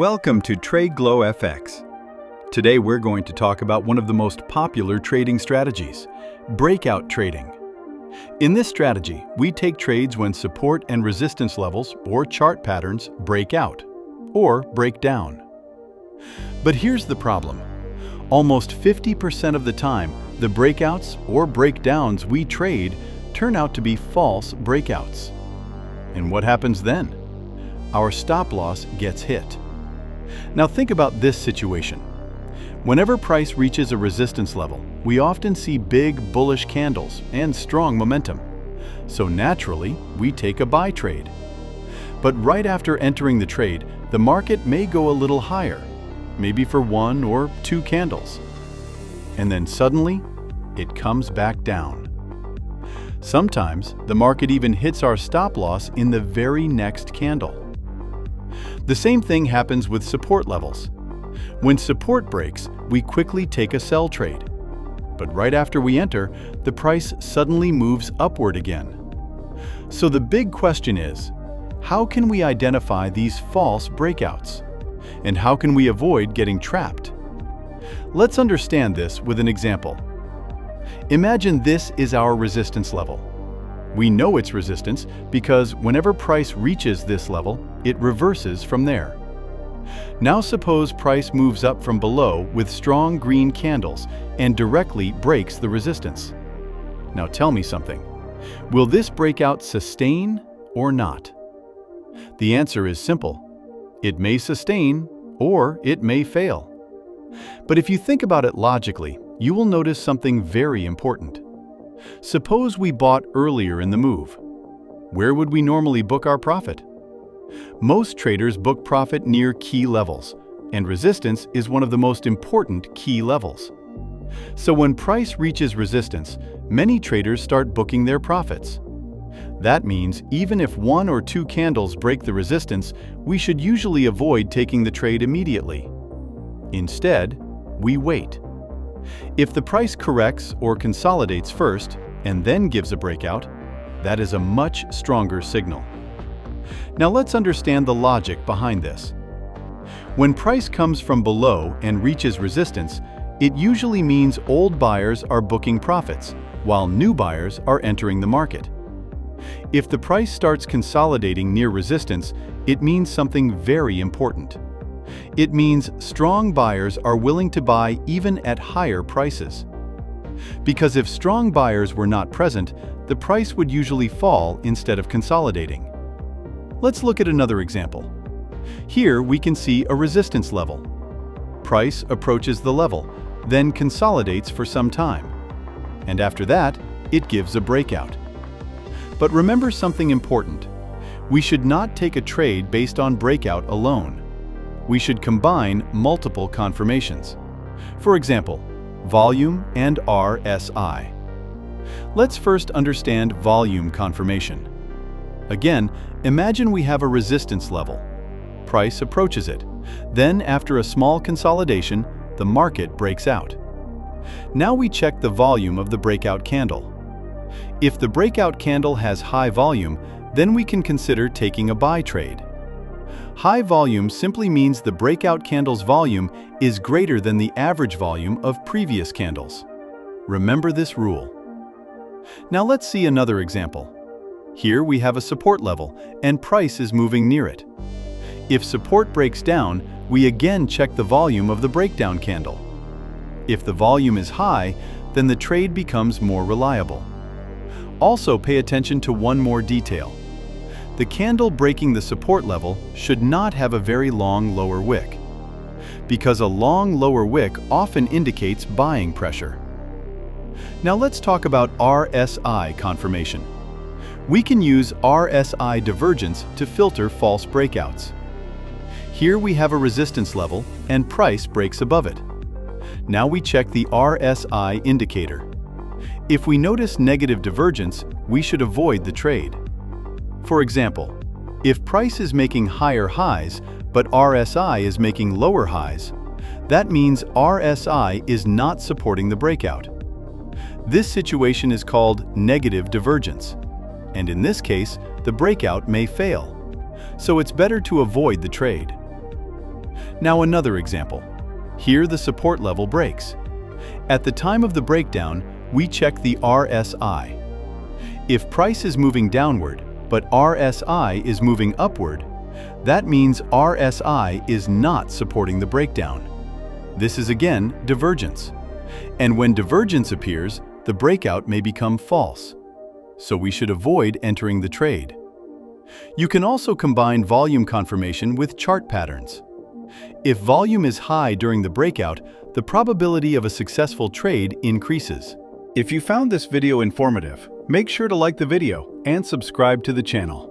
Welcome to TradeGlow FX. Today we're going to talk about one of the most popular trading strategies, breakout trading. In this strategy, we take trades when support and resistance levels or chart patterns break out or break down. But here's the problem. Almost 50% of the time, the breakouts or breakdowns we trade turn out to be false breakouts. And what happens then? Our stop loss gets hit. Now think about this situation. Whenever price reaches a resistance level, we often see big bullish candles and strong momentum. So naturally, we take a buy trade. But right after entering the trade, the market may go a little higher, maybe for 1 or 2 candles. And then suddenly, it comes back down. Sometimes, the market even hits our stop loss in the very next candle. The same thing happens with support levels. When support breaks, we quickly take a sell trade. But right after we enter, the price suddenly moves upward again. So the big question is, how can we identify these false breakouts? And how can we avoid getting trapped? Let's understand this with an example. Imagine this is our resistance level. We know it's resistance because whenever price reaches this level, it reverses from there. Now suppose price moves up from below with strong green candles and directly breaks the resistance. Now tell me something. Will this breakout sustain or not? The answer is simple. It may sustain or it may fail. But if you think about it logically, you will notice something very important. Suppose we bought earlier in the move. Where would we normally book our profit? Most traders book profit near key levels, and resistance is one of the most important key levels. So when price reaches resistance, many traders start booking their profits. That means even if 1 or 2 candles break the resistance, we should usually avoid taking the trade immediately. Instead, we wait. If the price corrects or consolidates first and then gives a breakout, that is a much stronger signal. Now let's understand the logic behind this. When price comes from below and reaches resistance, it usually means old buyers are booking profits, while new buyers are entering the market. If the price starts consolidating near resistance, it means something very important. It means strong buyers are willing to buy even at higher prices. Because if strong buyers were not present, the price would usually fall instead of consolidating. Let's look at another example. Here we can see a resistance level. Price approaches the level, then consolidates for some time. And after that, it gives a breakout. But remember something important. We should not take a trade based on breakout alone. We should combine multiple confirmations. For example, volume and RSI. Let's first understand volume confirmation. Again, imagine we have a resistance level. Price approaches it. Then, after a small consolidation, the market breaks out. Now we check the volume of the breakout candle. If the breakout candle has high volume, then we can consider taking a buy trade. High volume simply means the breakout candle's volume is greater than the average volume of previous candles. Remember this rule. Now let's see another example. Here we have a support level and price is moving near it. If support breaks down, we again check the volume of the breakdown candle. If the volume is high, then the trade becomes more reliable. Also pay attention to one more detail. The candle breaking the support level should not have a very long lower wick, because a long lower wick often indicates buying pressure. Now let's talk about RSI confirmation. We can use RSI divergence to filter false breakouts. Here we have a resistance level and price breaks above it. Now we check the RSI indicator. If we notice negative divergence, we should avoid the trade. For example, if price is making higher highs, but RSI is making lower highs, that means RSI is not supporting the breakout. This situation is called negative divergence, and in this case, the breakout may fail. So it's better to avoid the trade. Now another example. Here the support level breaks. At the time of the breakdown, we check the RSI. If price is moving downward, but RSI is moving upward, that means RSI is not supporting the breakdown. This is again divergence. And when divergence appears, the breakout may become false. So we should avoid entering the trade. You can also combine volume confirmation with chart patterns. If volume is high during the breakout, the probability of a successful trade increases. If you found this video informative, make sure to like the video and subscribe to the channel.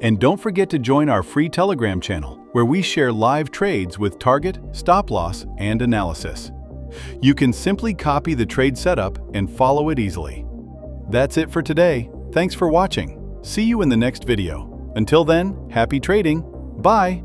And don't forget to join our free Telegram channel, where we share live trades with target, stop loss, and analysis. You can simply copy the trade setup and follow it easily. That's it for today. Thanks for watching. See you in the next video. Until then, happy trading. Bye!